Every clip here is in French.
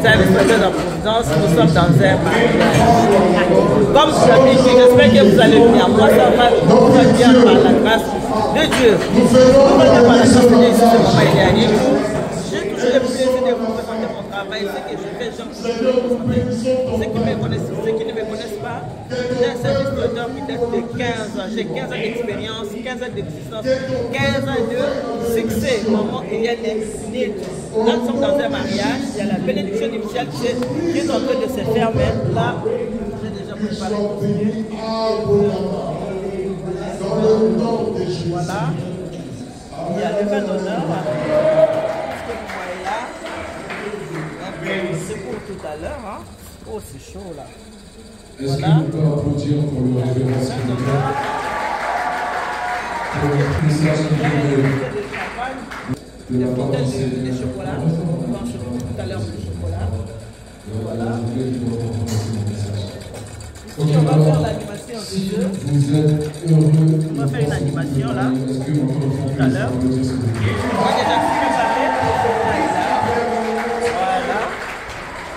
Service de la Providence, nous sommes dans un mariage. Comme je l'ai dit, j'espère que vous allez bien. Moi, ça va bien par la grâce de Dieu. Nous allons par la grâce de Dieu, ici, c'est Maman Eliane. J'ai toujours le plaisir de vous présenter mon travail, ce que je fais, j'aime toujours le présenter. Ceux qui me connaissent, ceux qui ne me connaissent pas, j'ai un service d'odeur qui date de 15 ans. J'ai 15 ans d'expérience, 15 ans d'existence, 15 ans de succès. Maman Eliane est née. Là, nous sommes dans un mariage, il y a la bénédiction initiale qui est en train de se faire, mais là, j'ai déjà préparé. Voilà. Il y a le vin d'honneur. Ce que vous voyez là. C'est pour tout à l'heure. Hein. Oh, c'est chaud là. Est-ce que vous pouvez applaudir pour le révérence de la pensée de chocolat. On va en chocolat tout à l'heure du chocolat. Voilà. Ici, on va faire l'animation de jeu. Vous êtes heureux. On va faire une animation là. Tout à l'heure. On va déjà préparer. Voilà.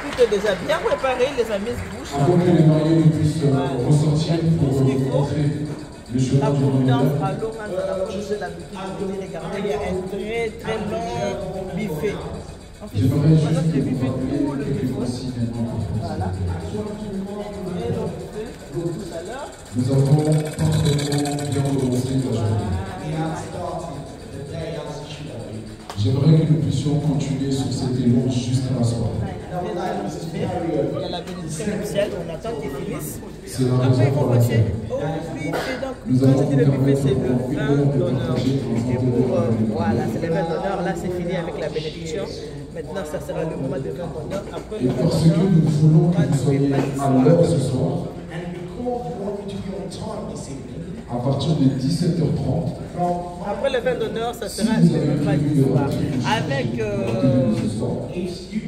Tout est déjà bien préparé. Les amis se bougent. Avant que les mariés ne puissent ressortir pour montrer. La Providence à l'orange de la bouche de la boutique. Regardez, il y a un très long buffet. En fait, maintenant c'est le buffet, tout le buffet. Voilà. Et le buffet, tout à l'heure. Nous avons parfaitement bien commencé la journée. J'aimerais que nous puissions continuer sur cet élan jusqu'à la soirée. Il y a la bénédiction initiale, on attend qu'ils finissent. C'est la raison pour laquelle nous avons dit le buffet, c'est le vin d'honneur. Et pour, voilà, c'est le vin d'honneur. Là, c'est fini avec la bénédiction. Maintenant, ça sera le moment de vin d'honneur. Après et parce que nous voulons que vous soyez à l'heure ce soir, à partir de 17h30, après le vin d'honneur, ça sera le repas du soir. Avec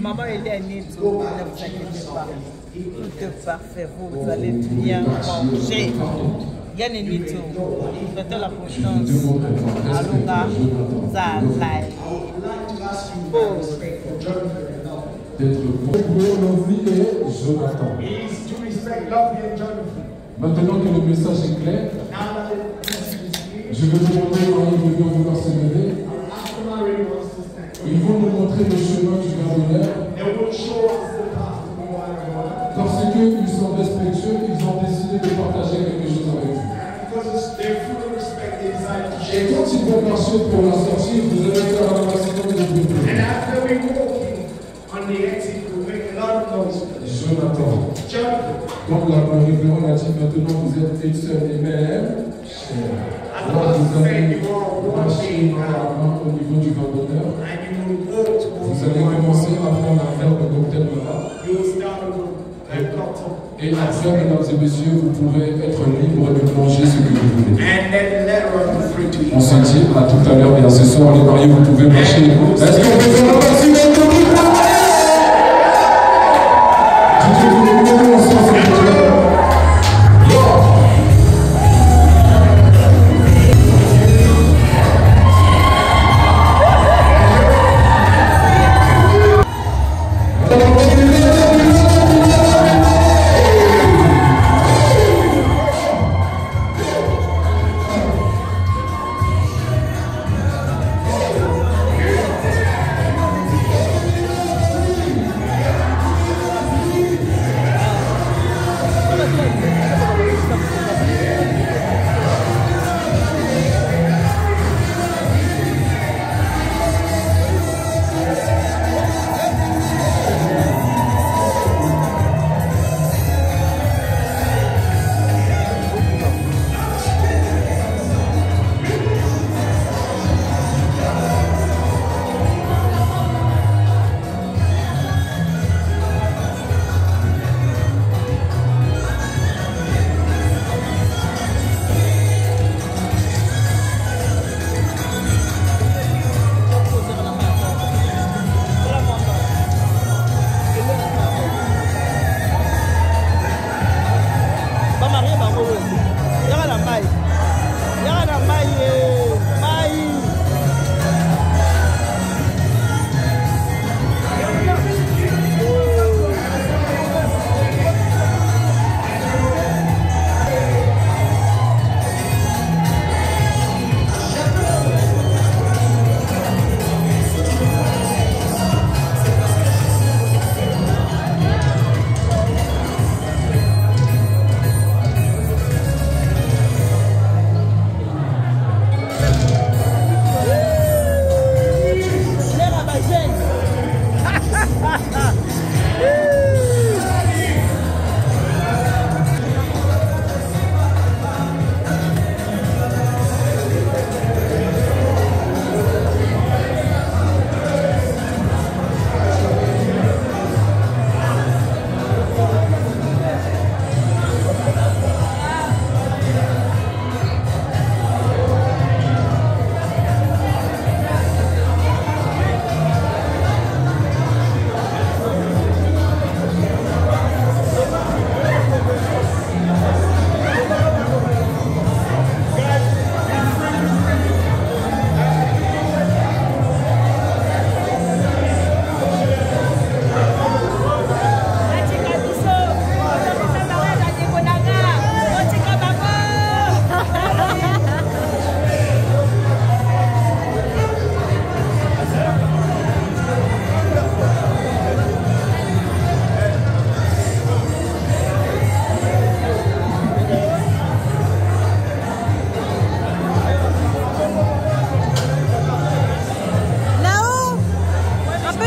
Maman Eliane, ne vous inquiétez pas. Tout est parfait, vous allez bien manger. Yann et Nito, faites la Providence. Alonga, Zalai. Pause. d'être pour Lovely et Jonathan. Maintenant que le message est clair, je vais vous demander quand ils vont vouloir se lever. Ils vont nous montrer le chemin du gardien. Parce qu'ils sont respectueux, ils ont décidé de partager quelque chose avec vous. Et quand ils vont marcher pour la sortie, vous allez faire un maximum de bruit. Jonathan, comme la révérende a dit, maintenant vous êtes une seule et même. Alors vous allez marcher dans la main au niveau du vin d'honneur. Vous allez commencer à faire l'affaire de cocktail là. Et après, mesdames et messieurs, vous pourrez être libre de manger ce que vous voulez. On se dit à tout à l'heure et à ce soir, les mariés, vous pouvez marcher. Est-ce qu'on peut faire un maximum de bruit?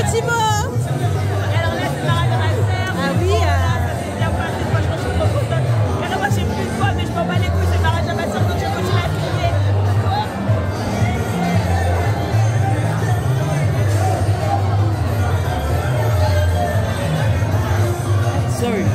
petit mot. Alors là, c'est Marie de ma sœur. Ah oui. C'est bien passé, franchement, je suis trop contente. Alors moi, j'ai plus de fois, mais je m'en bats les couilles, c'est Marie de ma sœur, donc je continue à crier. Sorry.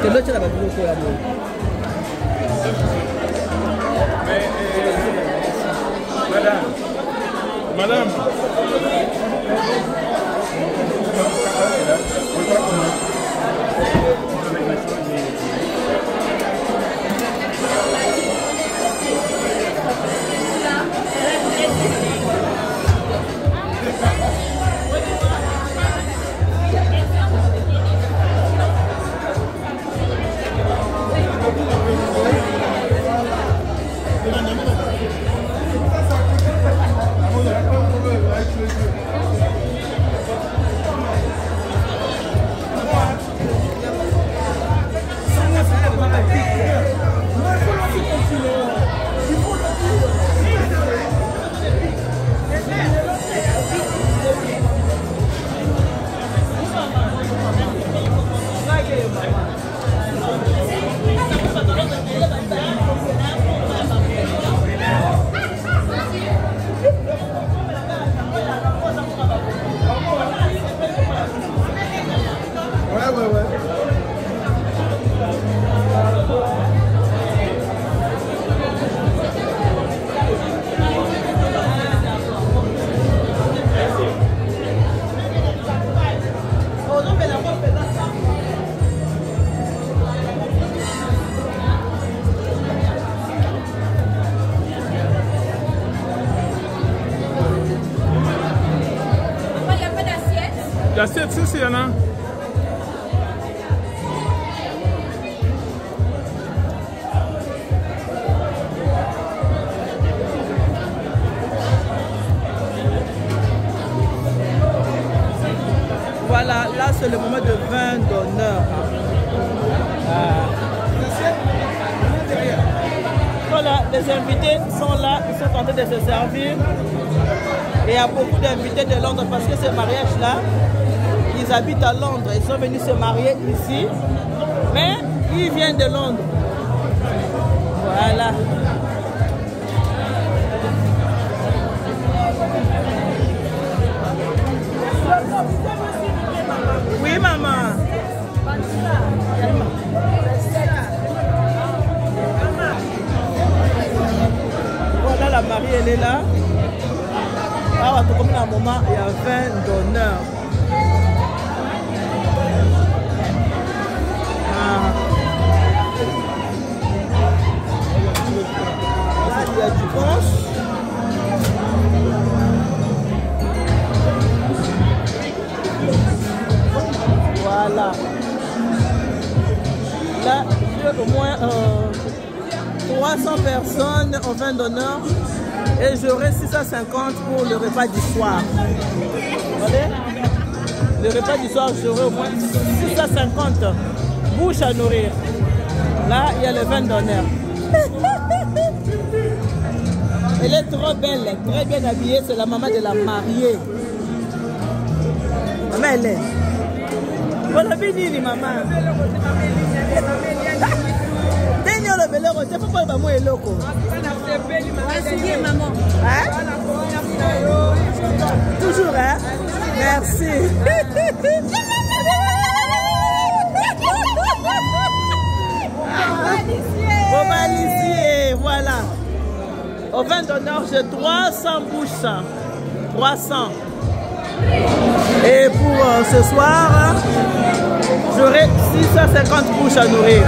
Quello ce l'aveva più con la Madame. L'assiette, si, il y en a. Voilà, là c'est le moment de vin d'honneur. Voilà, les invités sont là, ils sont en train de se servir. Et il y a beaucoup d'invités de Londres parce que ce mariage-là, ils habitent à Londres, ils sont venus se marier ici, mais ils viennent de Londres. Voilà. Oui, maman. Voilà, la mariée, elle est là. Ah, comme un moment, il y a vin d'honneur. récompense. Voilà. Là, j'ai au moins 300 personnes en fin d'honneur et j'aurai 650 pour le repas du soir. Vous voyez? Le repas du soir, j'aurai au moins 650 bouches à nourrir. Là, il y a le vin d'honneur. Elle est trop belle, très bien habillée. C'est la maman de la mariée. Maman, elle est. Voilà, béni, maman. Daniel, le bel héros, c'est pas maman et loco. Maman. Hein? Toujours, hein? Merci. Bon, malicier, voilà. Au vin d'honneur, j'ai 300 bouches. 300. Et pour ce soir, j'aurai 650 bouches à nourrir.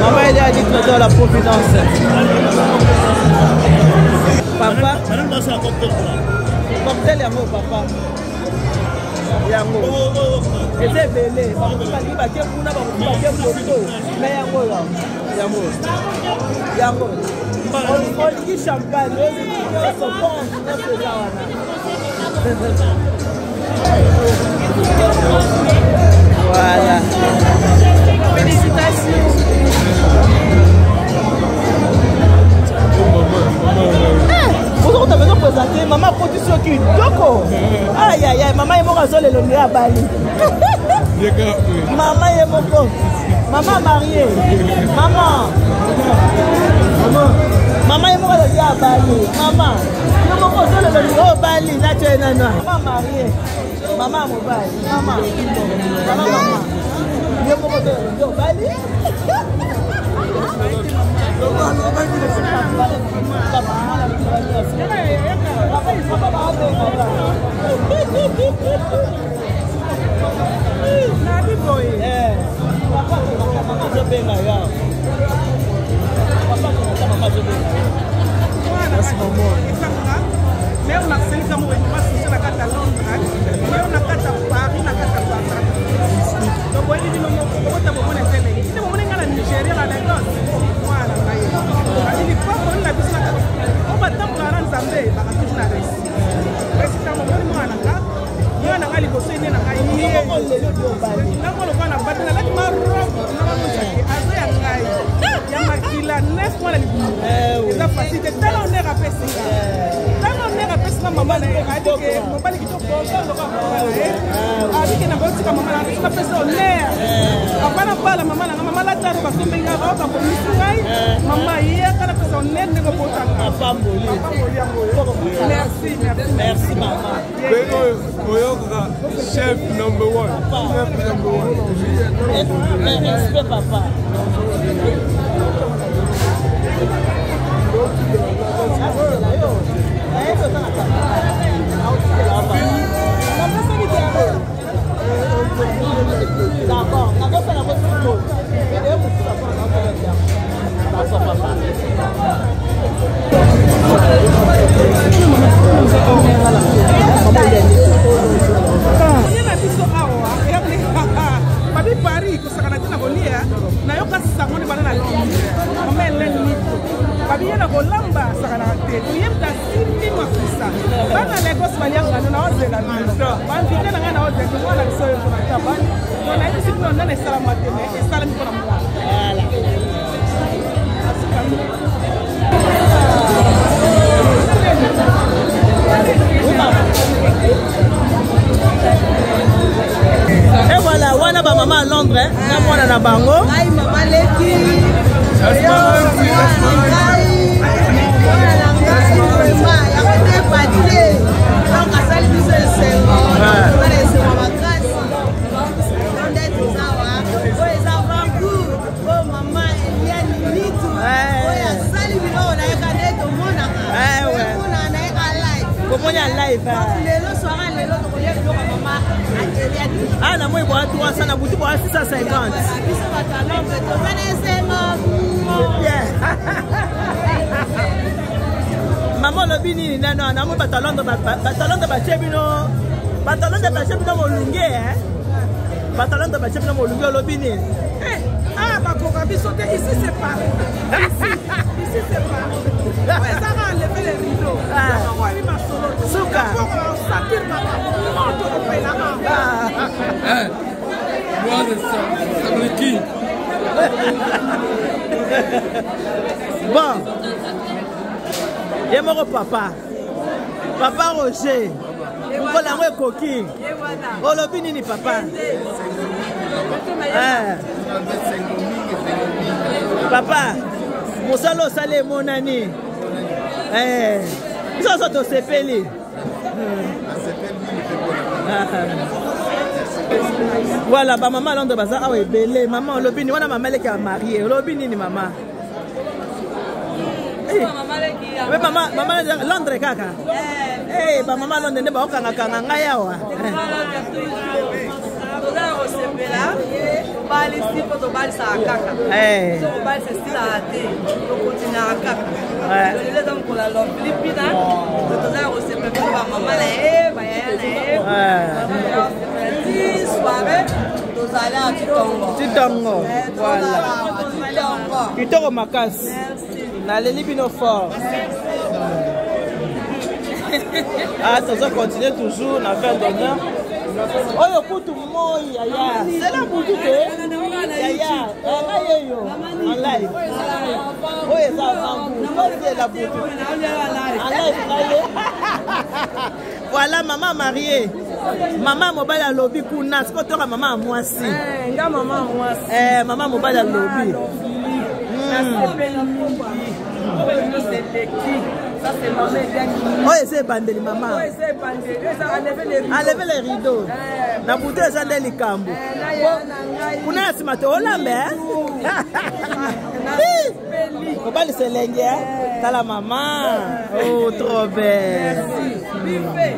On va aller à l'île de la Providence. Papa. Madame, dans un cocktail. Cocktail, yango, papa. Yango. Et c'est belé. Mais yango là. Yango. Yango. On dit champagne. On se pense. Voilà. Félicitations. Pourquoi tu as besoin de présenter maman production qui doko. Aïe aïe aïe, maman est morte à le longé à Bali. Maman est morte. Maman mariée. Maman. Maman est morte à Bali. Maman. Nous sommes morts le longé à Bali. Là tu es nana. Maman mariée. Maman mobile. Maman. Maman. Nous sommes morts le longé à Bali. Merci maman. Chef number one. Chef number one. Respect papa. D'accord, on va faire la photo. D'accord, papa. Papi Paris, que ça a été la bonne, n'a pas sa monnaie dans la langue. On met l'ennemi. Papi est la Golamba, ça a été. Tu y es dans 6 mois pour ça. Quand on est gosse, manière, on a osé la main. On a invité la main à osé, on a laissé la cabane. On a dit que on a laissé la matinée et ça l'a mis pour moi. Voilà. Et voilà, wana ba maman à Londres, hein. Na mwana na bango. Aïe maman leki. Ah, na moi, il boit 300, na boutique, il boit 650. C'est bien. lobi nini nano na mo batalon de bachebino molunge batalon de bachebino molunge lobi nini ah bakoka biso te ici c'est pas ici c'est pas ouais ça va enlever les rideaux oui ma solo suka satir mama to ko pena moi ça me qui bon ye moko papa Roger ngola ngwe koki olobi nini papa papa mosalo osali monani biso so tosepeli voilà ba mama Londres baza awa ebele mama olobi nini wana mama leki ya marie olobi nini mama mama Londres kaka ba mama Londres nde baokangakanga ngai awa Titongo, voilà. Kitoko makasi. Naleli bino fort. Ah, ça va continuer toujours na fin d'honneur. Oyo kutu moi yaya. C'est la boutou te. Yaya, ayeyo en live. Oyo ça va. C'est la boutou. En live. Voilà maman mariée. Maman mobile à lobby kuna, c'est quoi maman moi si. Nga maman moi si. Maman mobile à lobby. Ça c'est maman. Oh, c'est bandeli maman. Oh, c'est bandeli. Enlever les rideaux. Na bouteille ça dans les cambo. Kuna simate olambe. Faut pas laisser lengue. T'as la maman. Oh, trop belle. Merci.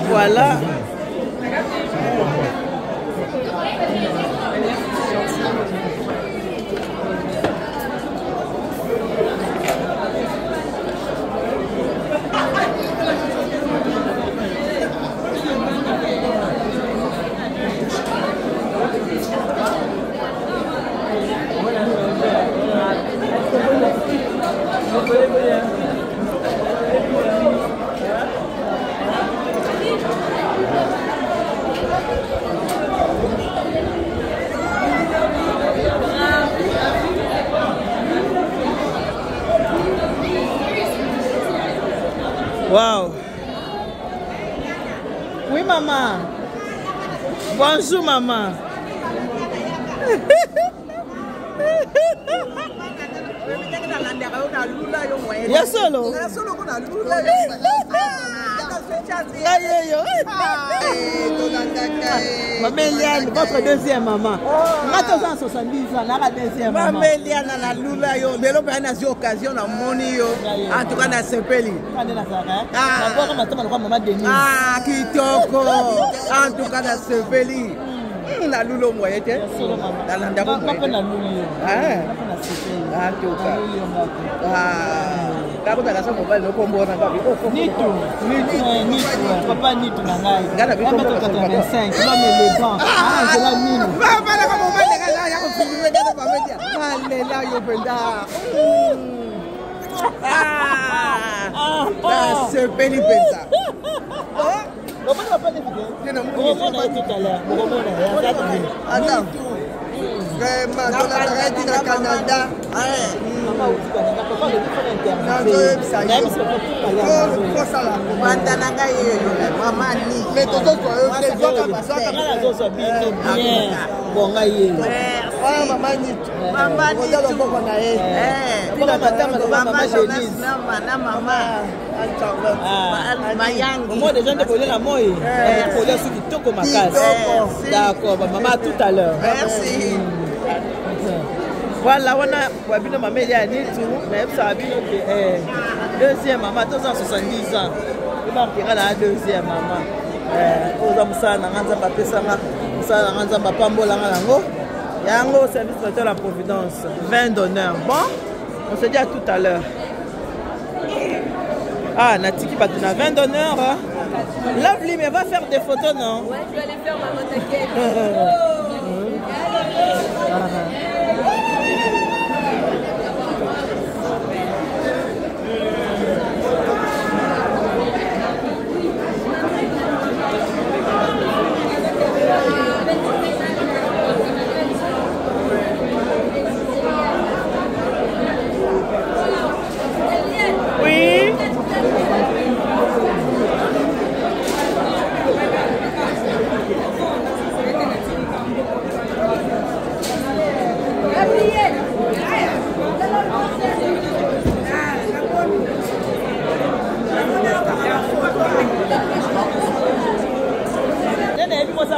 Voilà. Wow. Oui, maman. Bonjour, maman. Yes, solo. Maman Eliane, votre deuxième maman. Maintenant, 70 ans, la deuxième maman. Maman Eliane, la lula, yo, de l'eau, on a eu occasion, on a moni, yo. En tout cas, on a sepeli. Ah, qui toko. En tout cas, on a sepeli. La lula, moi, était. La landa, moi. Ah, tout cas. Ah. Kako tala sa mobile no kombo na ngapi ko nitu papa nitu na ngai ngana bi ko 85 kilo élégant ah je la mine papa la ko mobile ngala ya ko filmer ngana ba media male la yo penda ah c'est peni pensa oh comment on peut débuter on va tout à l'heure attends vraiment dans la radio de Canada merci. Voilà, on a Wabino Mamé à Nitu, mais ça a bien deuxième maman, 270 ans. Il marquera la deuxième maman. oza mosala na nga nzambe apesanga mosala na nga nzambe apambolanga yango yango service traiteur la Providence 20 d'honneur. Bon, on se dit à tout à l'heure. Ah, Natiki Batuna 20 d'honneur. Lovely, mais va faire des photos, non? Ouais, je vais aller faire ma motoquette. Oui.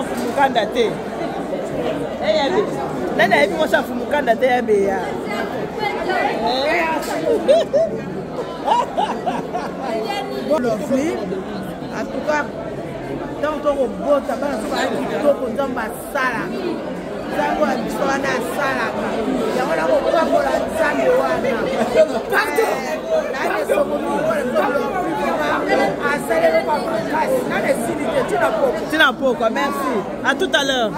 Fumukanda te. Nana hivi mosha fumukanda te ya beya. Lovely. En tout cas, tant que vous botte, ça va être tout dans ma salle. Ça va être sur la salle. Il y a un peu pour la salle. Partout. Là, ils sont venus. Tu n'as pas. Merci. À tout à l'heure.